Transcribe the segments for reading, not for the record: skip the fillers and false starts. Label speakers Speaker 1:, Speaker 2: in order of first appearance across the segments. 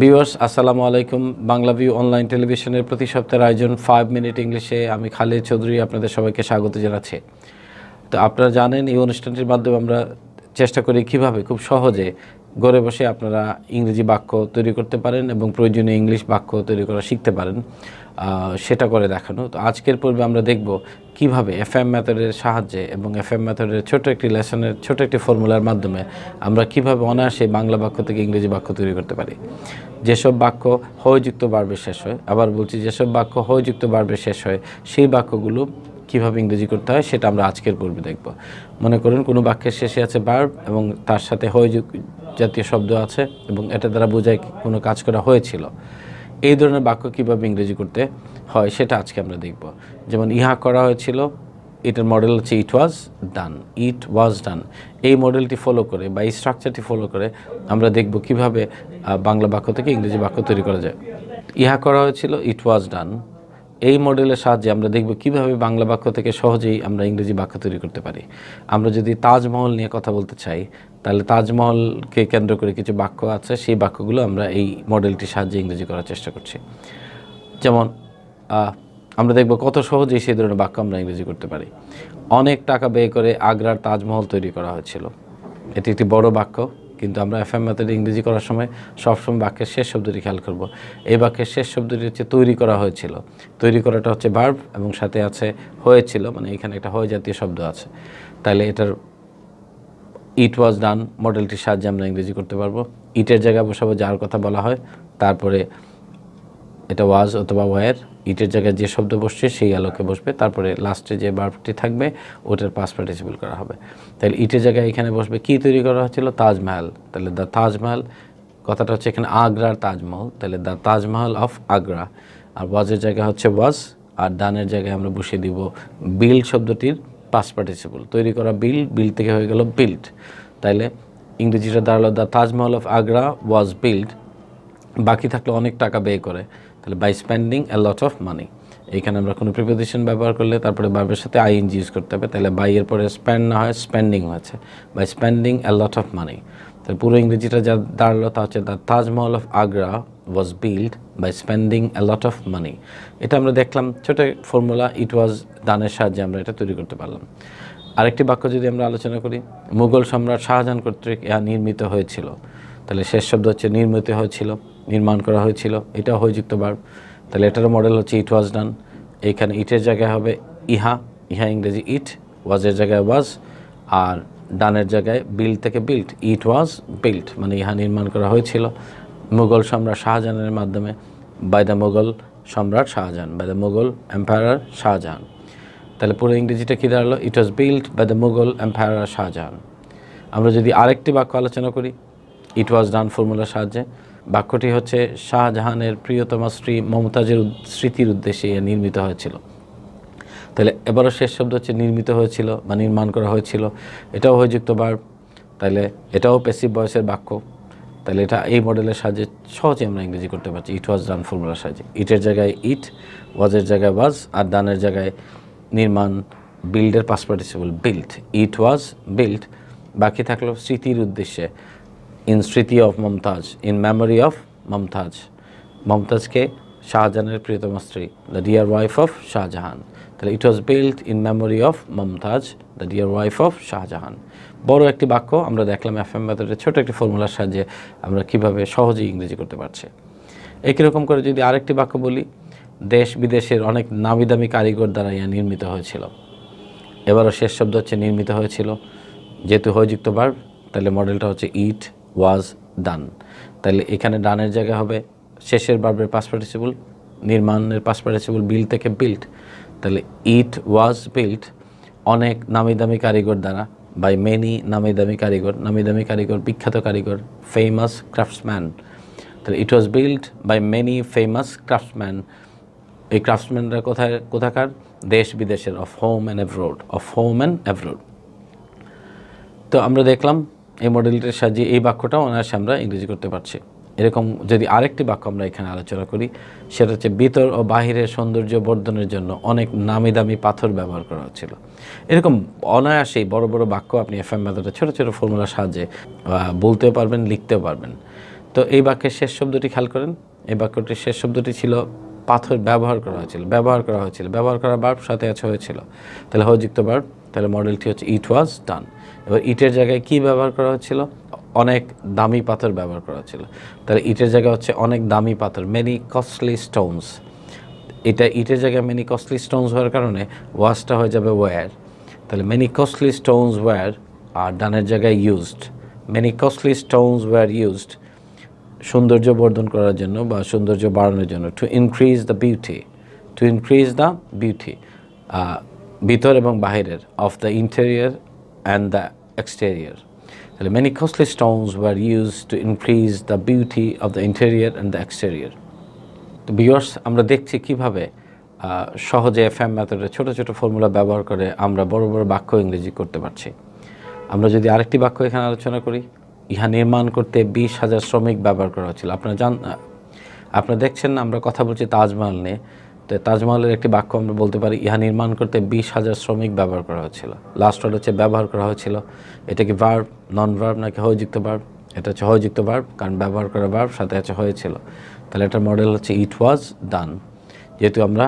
Speaker 1: Viewers আসসালামু আলাইকুম। Bangla view online টেলিভিশনের প্রতি সপ্তাহের আয়োজন 5 মিনিট ইংলিশে আমি খালিদ চৌধুরী আপনাদের সবাইকে স্বাগত জানাচ্ছি। তো আপনারা জানেন এই অনুষ্ঠানটির মাধ্যমে আমরা চেষ্টা করি কিভাবে খুব সহজে ঘরে বসে আপনারা ইংরেজি বাক্য তৈরি করতে পারেন এবং প্রয়োজনীয় ইংলিশ বাক্য তৈরি করা শিখতে পারেন, সেটা করে দেখানো। তো আজকের পর্বে আমরা দেখব কিভাবে এফএম মেথডের সাহায্যে এবং এফএম মেথডের ছোট একটি লেসনের ছোট একটি ফর্মুলার মাধ্যমে আমরা কিভাবে অনায়াসে বাংলা বাক্য থেকে ইংরেজি বাক্য তৈরি করতে পারি। যেসব বাক্য হয়যুক্ত বার্বে শেষ হয়, আবার বলছি যেসব বাক্য হয়যুক্ত বার্বে শেষ হয় সেই বাক্যগুলো কীভাবে ইংরেজি করতে হয় সেটা আমরা আজকের পর্বে দেখব। মনে করুন কোনো বাক্যের শেষে আছে ভার্ব এবং তার সাথে জাতীয় শব্দ আছে এবং এটা দ্বারা বোঝায় কোনো কাজ করা হয়েছিল। এই ধরনের বাক্য কীভাবে ইংরেজি করতে হয় সেটা আজকে আমরা দেখব। যেমন ইহা করা হয়েছিল, এটার মডেল হচ্ছে ইট ওয়াজ ডান। ইট ওয়াজ ডান এই মডেলটি ফলো করে বা এই স্ট্রাকচারটি ফলো করে আমরা দেখব কিভাবে বাংলা বাক্য থেকে ইংরেজি বাক্য তৈরি করা যায়। ইহা করা হয়েছিল, ইট ওয়াজ ডান, এই মডেলের সাহায্যে আমরা দেখব কিভাবে বাংলা বাক্য থেকে সহজেই আমরা ইংরেজি বাক্য তৈরি করতে পারি। আমরা যদি তাজমহল নিয়ে কথা বলতে চাই তাহলে তাজমহলকে কেন্দ্র করে কিছু বাক্য আছে, সেই বাক্যগুলো আমরা এই মডেলটির সাহায্যে ইংরেজি করার চেষ্টা করছি। যেমন আমরা দেখব কত সহজেই সেই ধরনের বাক্য আমরা ইংরেজি করতে পারি। অনেক টাকা ব্যয় করে আগ্রার তাজমহল তৈরি করা হয়েছিল। এটি একটি বড় বাক্য, কিন্তু আমরা এফএম মেথডে ইংরেজি করার সময় সবসময় বাক্যের শেষ শব্দটি খেয়াল করব। এই বাক্যের শেষ শব্দটি হচ্ছে তৈরি করা হয়েছিল। তৈরি করাটা হচ্ছে ভার্ব এবং সাথে আছে হয়েছিল, মানে এখানে একটা হয় জাতীয় শব্দ আছে। তাহলে এটার ইট ওয়াজ ডান মডেলটির সাহায্যে আমরা ইংরেজি করতে পারবো। ইটের জায়গায় বসাবো যার কথা বলা হয়, তারপরে এটা ওয়াজ অথবা ওয়ার, ইটের জায়গায় যে শব্দ বসছে সেই আলোকে বসবে, তারপরে লাস্টে যে ভার্বটি থাকবে ওটার পাস্ট পার্টিসিপল করা হবে। তাহলে ইটের জায়গায় এখানে বসবে কি তৈরি করা হয়েছিল, তাজমহল। তাহলে দ্য তাজমহল কথাটা হচ্ছে এখানে আগ্রার তাজমহল, তাহলে দ্য তাজমহল অফ আগ্রা। আর ওয়াজের জায়গায় হচ্ছে ওয়াজ, আর ডানের জায়গায় আমরা বসিয়ে দিব বিল্ড শব্দটির পাস্ট পার্টিসিপল। তৈরি করা বিল্ড থেকে হয়ে গেল বিল্ড। তাইলে ইংরেজিটা দাঁড়ালো the Taj Mahal of Agra was build. বাকি থাকলে অনেক টাকা ব্যয় করে, তাহলে by spending a lot of money. এইখানে আমরা কোনো প্রিপোজিশন ব্যবহার করলে তারপরে ভার্বের সাথে আইএনজি ইউজ করতে হবে। তাহলে বাই এর পরে স্পেন্ড না হয় স্পেন্ডিং হয়েছে, by spending a lot of money. তাহলে পুরো ইংরেজিটা যা দাঁড়ালো তা হচ্ছে the Taj Mahal of Agra was build by spending a lot of money. এটা আমরা দেখলাম ছোটো ফর্মুলা ইট ওয়াজ ডানের সাহায্যে আমরা এটা তৈরি করতে পারলাম। আরেকটি বাক্য যদি আমরা আলোচনা করি, মুঘল সম্রাট শাহজাহান কর্তৃক ইহা নির্মিত হয়েছিল। তাহলে শেষ শব্দ হচ্ছে নির্মিত হয়েছিল, নির্মাণ করা হয়েছিল, এটাও হয়যুক্ত ভার্ব। তাহলে এটারও মডেল হচ্ছে ইট ওয়াজ ডান। এইখানে ইটের জায়গায় হবে ইহা, ইহা ইংরেজি ইট, ওয়াজের জায়গায় ওয়াজ, আর ডানের জায়গায় বিল্ড থেকে বিল্ড, ইট ওয়াজ বিল্ড, মানে ইহা নির্মাণ করা হয়েছিল মুঘল সম্রাট শাহজাহানের মাধ্যমে, বাই দ্য মুঘল সম্রাট Shahjahan, by the Mughal empire Shahjahan. তাহলে পুরো ইংরেজিটা কী দাঁড়ালো, it was build by the Mughal empire Shahjahan. আমরা যদি আরেকটি বাক্য আলোচনা করি ইট ওয়াজ ডান ফর্মুলার সাহায্যে, বাক্যটি হচ্ছে শাহজাহানের প্রিয়তমা স্ত্রী মমতাজের স্মৃতির উদ্দেশ্যে নির্মিত হয়েছিল। তাহলে এবারও শেষ শব্দ হচ্ছে নির্মিত হয়েছিল বা নির্মাণ করা হয়েছিল, এটাও হয়যুক্ত ভার্ব। তাহলে এটাও প্যাসিভ ভয়েসের বাক্য। তাহলে এটা এই মডেলের সাহায্যে সহজে আমরা ইংরেজি করতে পারছি ইট ওয়াজ ডান ফর্মুলার সাহায্যে। ইটের জায়গায় ইট, ওয়াজের জায়গায় ওয়াজ, আর ডানের জায়গায় নির্মাণ, বিল্ডের past participle build, it was build. বাকি থাকলো স্মৃতির উদ্দেশ্যে, ইন স্মৃতি of Mumtaz, in memory of Mumtaz. মমতাজকে শাহজাহানের প্রিয়তম স্ত্রী, the dear wife of Shahjahan. তাহলে it was build in memory of Mumtaz, the dear wife of Shahjahan. বড় একটি বাক্য আমরা দেখলাম এফএম মেথডের ছোটো একটি ফর্মুলার সাহায্যে আমরা কীভাবে সহজেই ইংরেজি করতে পারছি। একই রকম করে যদি আরেকটি বাক্য বলি, দেশ বিদেশের অনেক নামি দামি কারিগর দ্বারা ইহা নির্মিত হয়েছিল। এবারও শেষ শব্দ হচ্ছে নির্মিত হয়েছিল, যেহেতু হয়যুক্ত ভার্ব তাহলে মডেলটা হচ্ছে ইট ওয়াজ ডান। তাহলে এখানে ডানের জায়গা হবে শেষের ভার্বের পাস্ট পার্টিসিপল, নির্মাণের পাস্ট পার্টিসিপল বিল্ড থেকে বিল্ড। তাহলে ইট ওয়াজ বিল্ড অনেক নামি দামি কারিগর দ্বারা, বাই মেনি নামি দামি কারিগর বিখ্যাত কারিগর, ফেমাস ক্রাফটসম্যান। তাহলে it was build by many famous craftsman. এই ক্রাফটসম্যানরা কোথাকার, দেশ বিদেশের, of home and abroad, of home and abroad. তো আমরা দেখলাম এই মডেলটির সাহায্যে এই বাক্যটাও অনায়াসে আমরা ইংরেজি করতে পারছি। এরকম যদি আরেকটি বাক্য আমরা এখানে আলোচনা করি, সেটা হচ্ছে ভিতর ও বাহিরের সৌন্দর্য বর্ধনের জন্য অনেক নামি দামি পাথর ব্যবহার করা হচ্ছিল। এরকম অনায়াসেই বড় বড় বাক্য আপনি এফএম মেথডে ছোটো ছোটো ফর্মুলার সাহায্যে বলতেও পারবেন, লিখতেও পারবেন। তো এই বাক্যের শেষ শব্দটি খেয়াল করেন, এই বাক্যটির শেষ শব্দটি ছিল পাথর ব্যবহার করা হয়েছিল, ব্যবহার করার ভার্ব সাথে আছে হয়েছিল, তাহলে হযযুক্ত ভার্ব, তাহলে মডেলটি হচ্ছে ইট ওয়াজ ডান। এবার ইটের জায়গায় কি ব্যবহার করা হচ্ছিল? অনেক দামি পাথর ব্যবহার করা হচ্ছিল, তাহলে ইটের জায়গায় হচ্ছে অনেক দামি পাথর, মেনি কস্টলি স্টোনস। এটা ইটের জায়গায় মেনি কস্টলি স্টোনস হওয়ার কারণে ওয়াজটা হয়ে যাবে ওয়্যার, তাহলে মেনি কস্টলি স্টোনস ওয়্যার, আর ডানের জায়গায় used, many costly stones were used সৌন্দর্য বর্ধন করার জন্য বা সৌন্দর্য বাড়ানোর জন্য, to increase the beauty, to increase the beauty ভিতর এবং বাহিরের, of the interior and the exterior. তাহলে many costly stones were used to increase the beauty of the interior and the exterior. তো ভিউয়ার্স, আমরা দেখছি কীভাবে সহজে এফএম মেথডের ছোট ছোট ফর্মুলা ব্যবহার করে আমরা বড় বড় বাক্য ইংরেজি করতে পারছি। আমরা যদি আরেকটি বাক্য এখানে আলোচনা করি, ইহা নির্মাণ করতে 20,000 শ্রমিক ব্যবহার করা হচ্ছিল। আপনারা দেখছেন না আমরা কথা বলছি তাজমহল নিয়ে, তো তাজমহলের একটি বাক্য আমরা বলতে পারি ইহা নির্মাণ করতে 20,000 শ্রমিক ব্যবহার করা হচ্ছিল। লাস্ট ওয়ার্ড হচ্ছে ব্যবহার করা হয়েছিল। এটা কি ভার্ব, নন ভার্ব নাকি হযযুক্ত ভার্ব? এটা হচ্ছে হযযুক্ত ভার্ব, কারণ ব্যবহার করা ভার্ব সাথে আছে হয়েছিল। তাহলে এটার মডেল হচ্ছে ইট ওয়াজ ডান, যেহেতু আমরা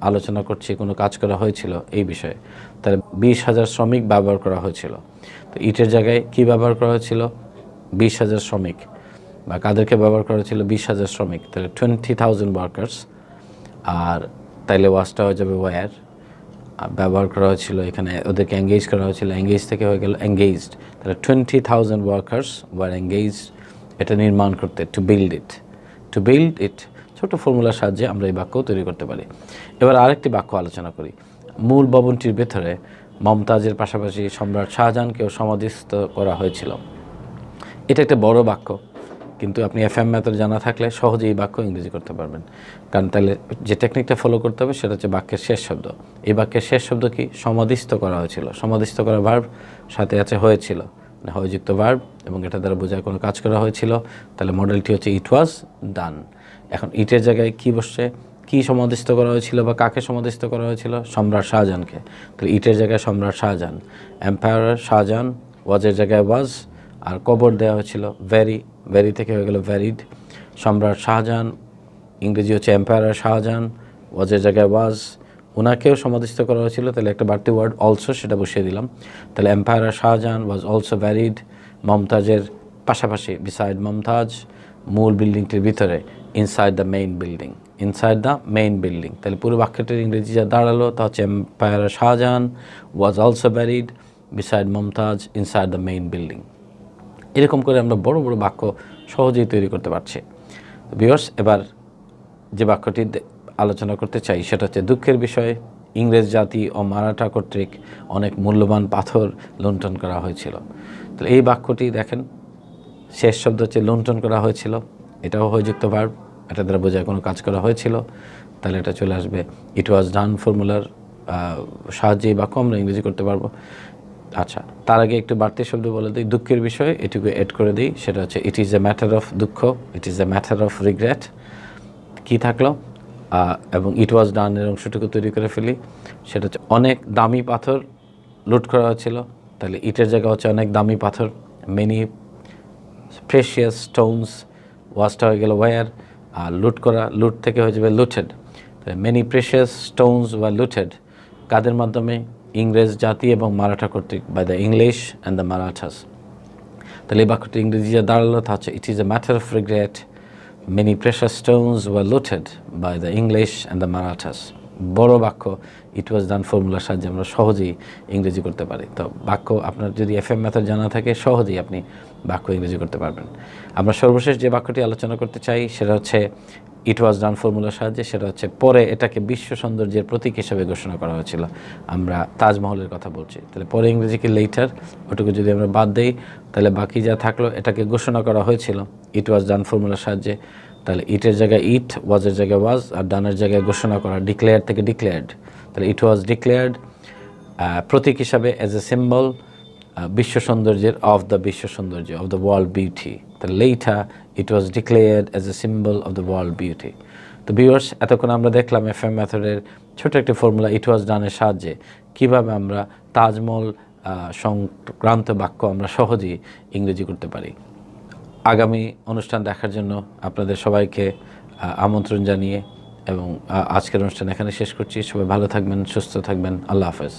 Speaker 1: আলোচনা করছি কোনো কাজ করা হয়েছিল এই বিষয়ে, তাহলে 20,000 শ্রমিক ব্যবহার করা হয়েছিল। তো ইটের জায়গায় কি ব্যবহার করা হয়েছিল? 20,000 শ্রমিক, বা কাদেরকে ব্যবহার করা হয়েছিল? 20,000 শ্রমিক, তাহলে 20,000 ওয়ার্কার্স। আর তাইলে ওয়াজটা হয়ে যাবে ওয়্যার, ব্যবহার করা হয়েছিল এখানে, ওদেরকে এঙ্গেজ করা হয়েছিল, এঙ্গেজ থেকে হয়ে গেল এঙ্গেজড, তাহলে 20,000 ওয়ার্কার্স ওয়ার এঙ্গেজড এটা নির্মাণ করতে, to build it, to build it. ছোটো ফর্মুলার সাহায্যে আমরা এই বাক্য তৈরি করতে পারি। এবার আরেকটি বাক্য আলোচনা করি। মূল ভবনটির ভেতরে মমতাজের পাশাপাশি সম্রাট শাহজাহানকেও সমাধিস্থ করা হয়েছিল। এটা একটা বড় বাক্য, কিন্তু আপনি এফএম মেথড জানা থাকলে সহজেই এই বাক্য ইংরেজি করতে পারবেন। কারণ তাহলে যে টেকনিকটা ফলো করতে হবে সেটা হচ্ছে বাক্যের শেষ শব্দ। এই বাক্যের শেষ শব্দ কি? সমাধিস্থ করা হয়েছিল। সমাধিস্থ করা ভার্ব সাথে আছে হয়েছিল, মানে হয়যুক্ত ভার্ব, এবং এটা দ্বারা বোঝায় কোনো কাজ করা হয়েছিল। তাহলে মডেলটি হচ্ছে ইট ওয়াজ ডান। এখন ইটের জায়গায় কি বসছে? কি সমাধিস্থ করা হয়েছিল বা কাকে সমাধিস্থ করা হয়েছিল? সম্রাট শাহজাহানকে। তাহলে ইটের জায়গায় সম্রাট শাহজাহান, এম্পায়ার শাহজাহান, ওয়াজের জায়গায় ওয়াজ, আর কবর দেওয়া হয়েছিল ভেরি, ভেরি থেকে হয়ে গেল ভ্যারিড। সম্রাট শাহজাহান, ইংরেজি হচ্ছে এম্পায়ার শাহজাহান, ওয়াজের জায়গায় ওয়াজ, ওনাকেও সমাধিস্থ করা হয়েছিল, তাহলে একটা বাড়তি ওয়ার্ড অলসো সেটা বসিয়ে দিলাম। তাহলে empire Shahjahan was also buried, মমতাজের পাশাপাশি, বিসাইড মমতাজ, মূল বিল্ডিংটির ভিতরে, inside the main building, inside the main building. তাহলে পুরো বাক্যটির ইংরেজি যা দাঁড়ালো তা হচ্ছে empire Shahjahan was also buried, beside Mumtaz, inside the main building. এরকম করে আমরা বড় বড় বাক্য সহজেই তৈরি করতে পারছি। ভিউয়ার্স, এবার যে বাক্যটি আলোচনা করতে চাই সেটা হচ্ছে দুঃখের বিষয়, ইংরেজ জাতি ও মারাঠা কর্তৃক অনেক মূল্যবান পাথর লুণ্ঠন করা হয়েছিল। তাহলে এই বাক্যটি দেখেন, শেষ শব্দ হচ্ছে লুণ্ঠন করা হয়েছিল, এটাও হয়যুক্ত ভার্ব, এটা দ্বারা বোঝায় কোনো কাজ করা হয়েছিল। তাহলে এটা চলে আসবে ইট ওয়াজ ডান ফর্মুলার সাহায্যে এই বাক্য আমরা ইংরেজি করতে পারবো। আচ্ছা, তার আগে একটু বাড়তি শব্দ বলে দিই, দুঃখের বিষয়ে এটুকু এড করে দিই, সেটা হচ্ছে it is a matter of দুঃখ, it is a matter of regret. কী থাকলো? এবং ইট ওয়াজ ডানের অংশটুকু তৈরি করে ফেলি, সেটা হচ্ছে অনেক দামি পাথর লুট করা হয়েছিল। তাহলে ইটের জায়গা হচ্ছে অনেক দামি পাথর, মেনি প্রেশিয়াস স্টোনস, ওয়াজটা হয়ে গেল ওয়্যার, আর লুট করা, লুট থেকে হয়ে যাবে লুটেড। তাহলে many precious stones were looted, কাদের মাধ্যমে? ইংরেজ জাতি এবং মারাঠা কর্তৃক, by the English and the Marathas. তাহলে এই বাক্যটি ইংরেজি যা দাঁড়ালো তা হচ্ছে it is a matter of regret, many precious stones were looted by the English and the Marathas. বড় বাক্য ইট ওয়াজ ডান ফর্মুলার সাহায্যে আমরা সহজেই ইংরেজি করতে পারি। তো বাক্য আপনার যদি এফএম মেথড জানা থাকে সহজেই আপনি বাক্য ইংরেজি করতে পারবেন। আমরা সর্বশেষ যে বাক্যটি আলোচনা করতে চাই সেটা হচ্ছে ইট ওয়াজ ডান ফর্মুলার সাহায্যে, সেটা হচ্ছে পরে এটাকে বিশ্ব সৌন্দর্যের প্রতীক হিসেবে ঘোষণা করা হয়েছিল। আমরা তাজমহলের কথা বলছি, তাহলে পরে ইংরেজি কি লেটার, ওটুকু যদি আমরা বাদ দেই তাহলে বাকি যা থাকলো এটাকে ঘোষণা করা হয়েছিল ইট ওয়াজ ডান ফর্মুলার সাহায্যে। তাহলে ইটের জায়গায় ইট, ওয়াজের জায়গায় ওয়াজ, আর ডানের জায়গায় ঘোষণা করা, ডিক্লেয়ার থেকে ডিক্লেয়ার্ড। তাহলে ইট ওয়াজ ডিক্লেয়ার্ড প্রতীক হিসাবে অ্যাজ এ সিম্বল বিশ্ব সৌন্দর্যের, অফ দ্য বিশ্ব সৌন্দর্য, অফ দ্য ওয়ার্ল্ড বিউটি। তাহলে letter it was declared as a symbol of the world beauty. তো ভিউয়ার্স, এতক্ষণ আমরা দেখলাম এফএম মেথডের ছোট একটি ফর্মুলা ইট ওয়াজ ডানের সাহায্যে কীভাবে আমরা তাজমহল সংক্রান্ত বাক্য আমরা সহজেই ইংরেজি করতে পারি। আগামী অনুষ্ঠান দেখার জন্য আপনাদের সবাইকে আমন্ত্রণ জানিয়ে এবং আজকের অনুষ্ঠান এখানে শেষ করছি। সবাই ভালো থাকবেন, সুস্থ থাকবেন। আল্লাহ হাফেজ।